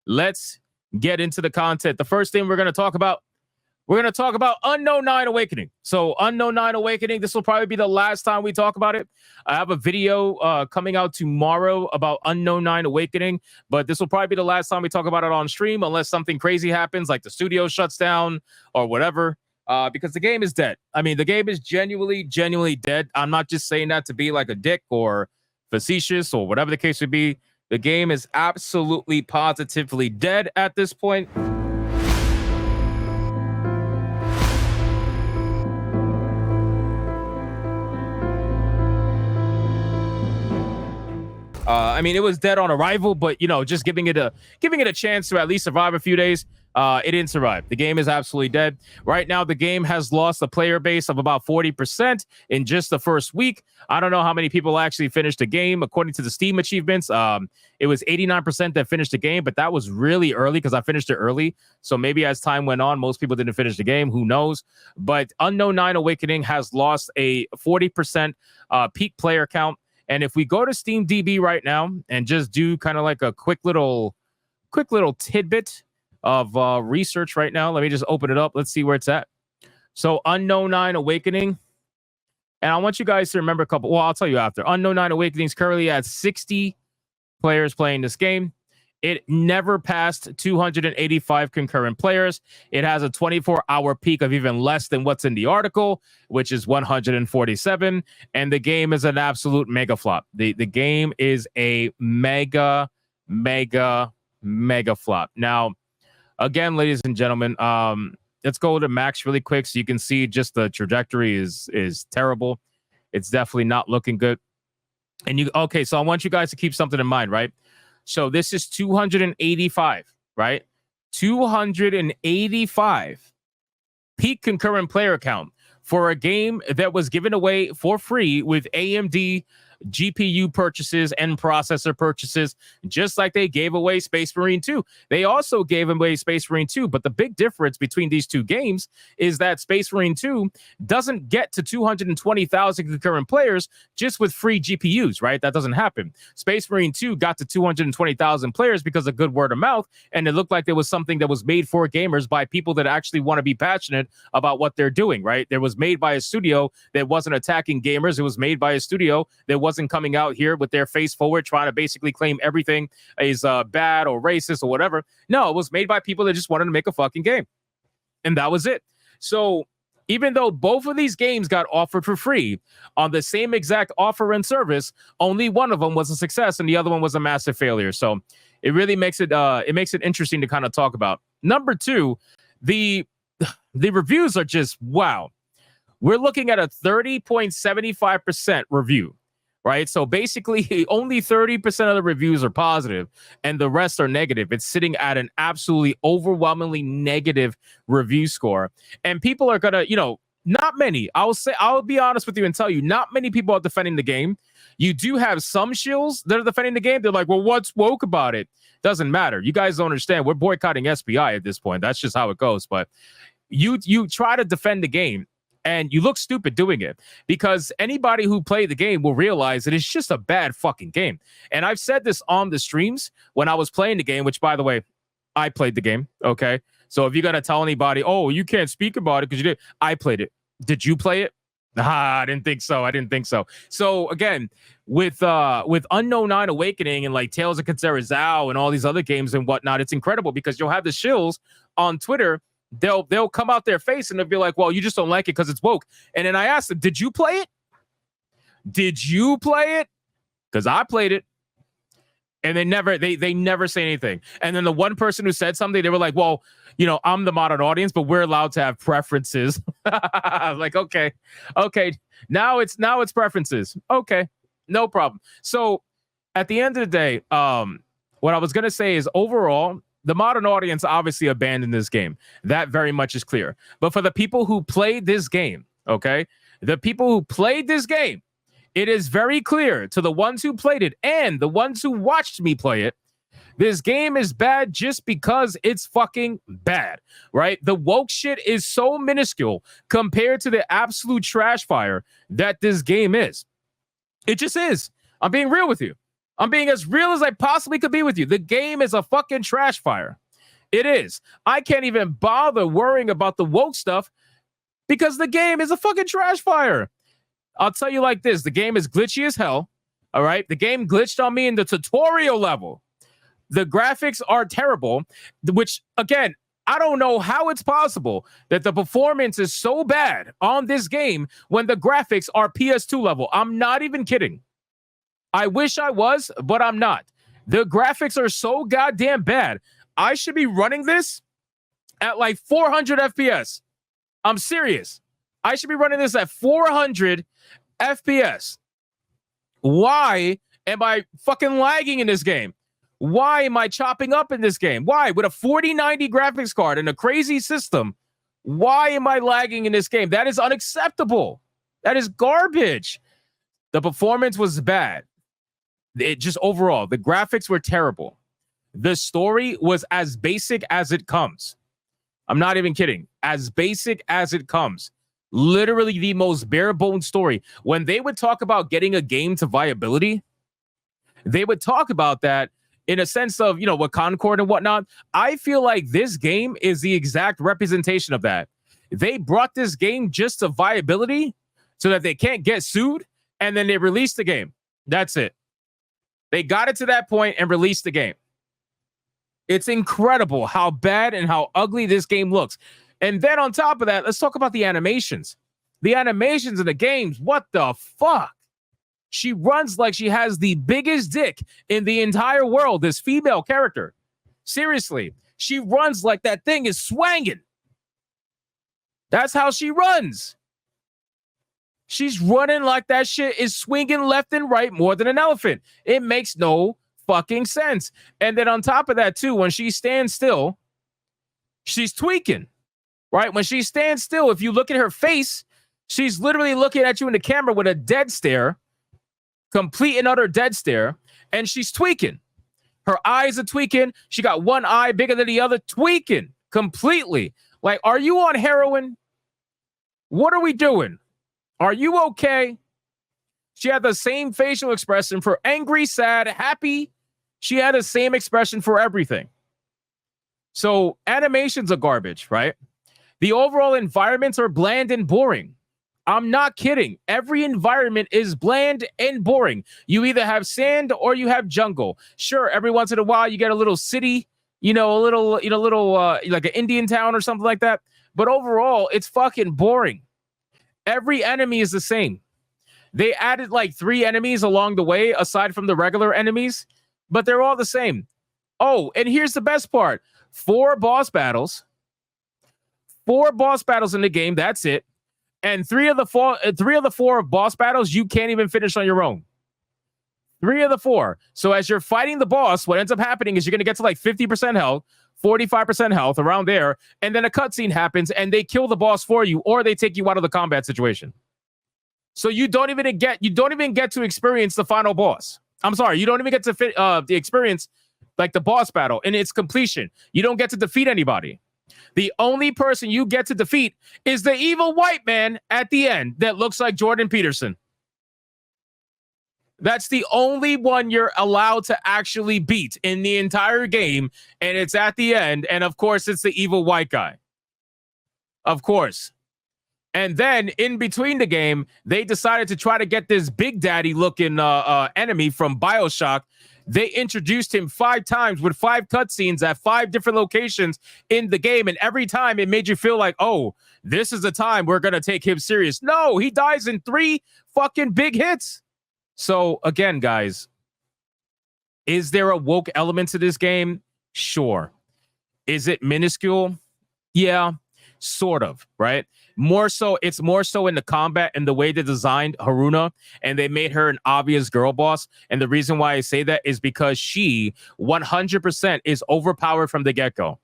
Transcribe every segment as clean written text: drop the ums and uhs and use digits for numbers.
let's get into the content. The first thing we're going to talk about Unknown 9 Awakening. So Unknown 9 Awakening, this will probably be the last time we talk about it. I have a video coming out tomorrow about Unknown 9 Awakening, but this will probably be the last time we talk about it on stream unless something crazy happens, like the studio shuts down or whatever, because the game is dead. I mean, the game is genuinely dead. I'm not just saying that to be like a dick or facetious or whatever the case would be. The game is absolutely positively dead at this point. I mean, it was dead on arrival, but just giving it a chance to at least survive a few days. It didn't survive. The game is absolutely dead. Right now, the game has lost a player base of about 40% in just the first week. I don't know how many people actually finished the game. According to the Steam achievements, it was 89% that finished the game, but that was really early because I finished it early. So maybe as time went on, most people didn't finish the game. Who knows? But Unknown 9 Awakening has lost a 40% peak player count. And if we go to Steam DB right now and just do kind of like a quick little tidbit of research right now, let me just open it up. Let's see where it's at. So Unknown 9 Awakening. And I want you guys to remember a couple. Well, I'll tell you after. Unknown 9 Awakening is currently at 60 players playing this game. It never passed 285 concurrent players. It has a 24-hour peak of even less than what's in the article, which is 147. And the game is an absolute mega flop. The game is a mega flop. Now, again, ladies and gentlemen, let's go to Max really quick so you can see just the trajectory is terrible. It's definitely not looking good. And so I want you guys to keep something in mind, right? So this is 285, right? 285 peak concurrent player count for a game that was given away for free with AMD GPU purchases and processor purchases, just like they gave away Space Marine 2. They also gave away Space Marine 2, but the big difference between these two games is that Space Marine 2 doesn't get to 220,000 concurrent players just with free GPUs, right? That doesn't happen. Space Marine 2 got to 220,000 players because of good word of mouth, and it looked like there was something that was made for gamers by people that actually want to be passionate about what they're doing, right? It was made by a studio that wasn't attacking gamers. It was made by a studio that wasn't coming out here with their face forward trying to basically claim everything is bad or racist or whatever. No, it was made by people that just wanted to make a fucking game. And that was it. So even though both of these games got offered for free on the same exact offer and service, only one of them was a success and the other one was a massive failure. So it really makes it interesting to kind of talk about. Number two, the reviews are just wow. We're looking at a 30.75% review. Right. So basically only 30% of the reviews are positive and the rest are negative. It's sitting at an absolutely overwhelmingly negative review score. And people are going to, not many. I'll be honest with you and tell you, not many people are defending the game. You do have some shills that are defending the game. They're like, well, what's woke about it? Doesn't matter. You guys don't understand. We're boycotting SPI at this point. That's just how it goes. But you try to defend the game. And you look stupid doing it because anybody who played the game will realize that it's just a bad fucking game. And I've said this on the streams when I was playing the game, which, by the way, I played the game. OK, so if you're going to tell anybody, oh, you can't speak about it because you did. I played it. Did you play it? I didn't think so. So, again, with Unknown 9 Awakening and like Tales of Katsura and all these other games and whatnot, it's incredible because you'll have the shills on Twitter. They'll come out their face and they'll be like, well, you just don't like it because it's woke. And then I asked them, did you play it? Did you play it? Because I played it. And they never say anything. And then the one person who said something, they were like, well, I'm the modern audience, but we're allowed to have preferences. Like, okay. Now it's preferences. Okay, no problem. So at the end of the day, what I was going to say is overall, the modern audience obviously abandoned this game. That very much is clear. But for the people who played this game, okay, it is very clear to the ones who played it and the ones who watched me play it. This game is bad just because it's fucking bad, right? The woke shit is so minuscule compared to the absolute trash fire that this game is. It just is. I'm being real with you. I'm being as real as I possibly could be with you. The game is a fucking trash fire. It is. I can't even bother worrying about the woke stuff because the game is a fucking trash fire. I'll tell you like this. The game is glitchy as hell. All right. The game glitched on me in the tutorial level. The graphics are terrible, which, again, I don't know how it's possible that the performance is so bad on this game when the graphics are PS2 level. I'm not even kidding. I wish I was, but I'm not. The graphics are so goddamn bad. I should be running this at like 400 FPS. I'm serious. I should be running this at 400 FPS. Why am I fucking lagging in this game? Why am I chopping up in this game? Why? With a 4090 graphics card and a crazy system, why am I lagging in this game? That is unacceptable. That is garbage. The performance was bad. It just overall, the graphics were terrible. The story was as basic as it comes. I'm not even kidding. As basic as it comes. Literally the most bare bones story. When they would talk about getting a game to viability, they would talk about that in a sense of, with Concord and whatnot. I feel like this game is the exact representation of that. They brought this game just to viability so that they can't get sued, and then they released the game. That's it. They got it to that point and released the game. It's incredible how bad and how ugly this game looks. And then on top of that, let's talk about the animations. The animations in the games, what the fuck? She runs like she has the biggest dick in the entire world, this female character. Seriously, she runs like that thing is swanging. That's how she runs. She's running like that shit is swinging left and right more than an elephant. It makes no fucking sense. And then on top of that, too, when she stands still, she's tweaking, right? When she stands still, if you look at her face, she's literally looking at you in the camera with a dead stare. Complete and utter dead stare, and she's tweaking. Her eyes are tweaking. She got one eye bigger than the other, tweaking completely. Like, are you on heroin? What are we doing? Are you okay? She had the same facial expression for angry, sad, happy. She had the same expression for everything. So animations are garbage, right? The overall environments are bland and boring. I'm not kidding. Every environment is bland and boring. You either have sand or you have jungle. Sure, every once in a while you get a little city, a little like an Indian town or something like that. But overall, it's fucking boring. Every enemy is the same. They added like 3 enemies along the way, aside from the regular enemies, but they're all the same. Oh, and here's the best part. 4 boss battles. 4 boss battles in the game. That's it. And 3 of the 4 boss battles you can't even finish on your own. 3 of the 4. So as you're fighting the boss, what ends up happening is you're going to get to like 50% health, 45% health, around there, and then a cutscene happens and they kill the boss for you, or they take you out of the combat situation. So you don't even get to experience the final boss. I'm sorry, you don't even get to the experience like the boss battle in its completion. You don't get to defeat anybody. The only person you get to defeat is the evil white man at the end that looks like Jordan Peterson. That's the only one you're allowed to actually beat in the entire game, and it's at the end, and of course, it's the evil white guy. Of course. And then, in between the game, they decided to try to get this Big Daddy-looking enemy from BioShock. They introduced him 5 times with 5 cutscenes at 5 different locations in the game. And every time it made you feel like, oh, this is the time we're going to take him serious. No, he dies in 3 fucking big hits. So again, guys, is there a woke element to this game? Sure. Is it minuscule? Yeah, sort of, right? It's more so in the combat and the way they designed Haruna, and they made her an obvious girl boss. And the reason why I say that is because she 100% is overpowered from the get-go.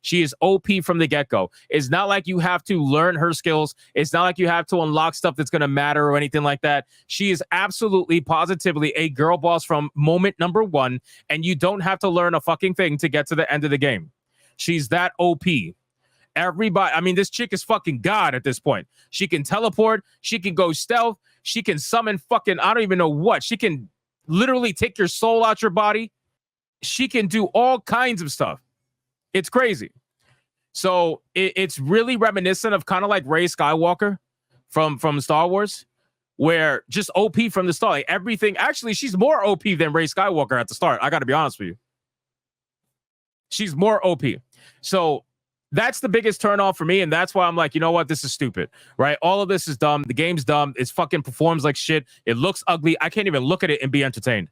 She is OP from the get-go. It's not like you have to learn her skills. It's not like you have to unlock stuff that's going to matter or anything like that. She is absolutely, positively a girl boss from moment number 1, and you don't have to learn a fucking thing to get to the end of the game. She's that OP. Everybody, I mean, this chick is fucking God at this point. She can teleport. She can go stealth. She can summon fucking, I don't even know what. She can literally take your soul out your body. She can do all kinds of stuff. It's crazy. So it's really reminiscent of kind of like Rey Skywalker from Star Wars, where just OP from the start. Like everything. Actually, she's more OP than Rey Skywalker at the start. I got to be honest with you. She's more OP. So that's the biggest turnoff for me. And that's why I'm like, you know what? This is stupid, right? All of this is dumb. The game's dumb. It fucking performs like shit. It looks ugly. I can't even look at it and be entertained,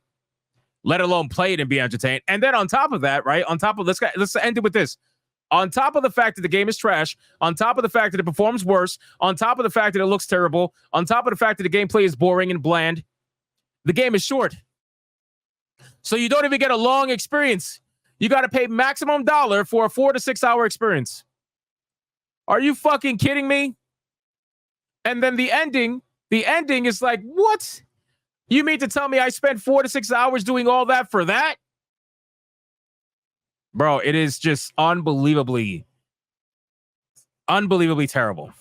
let alone play it and be entertained. And then on top of that, right? On top of let's end it with this. On top of the fact that the game is trash, on top of the fact that it performs worse, on top of the fact that it looks terrible, on top of the fact that the gameplay is boring and bland, the game is short. So you don't even get a long experience. You got to pay maximum $1 for a 4 to 6 hour experience. Are you fucking kidding me? And then the ending is like, what? You mean to tell me I spent 4 to 6 hours doing all that for that? Bro, it is just unbelievably terrible.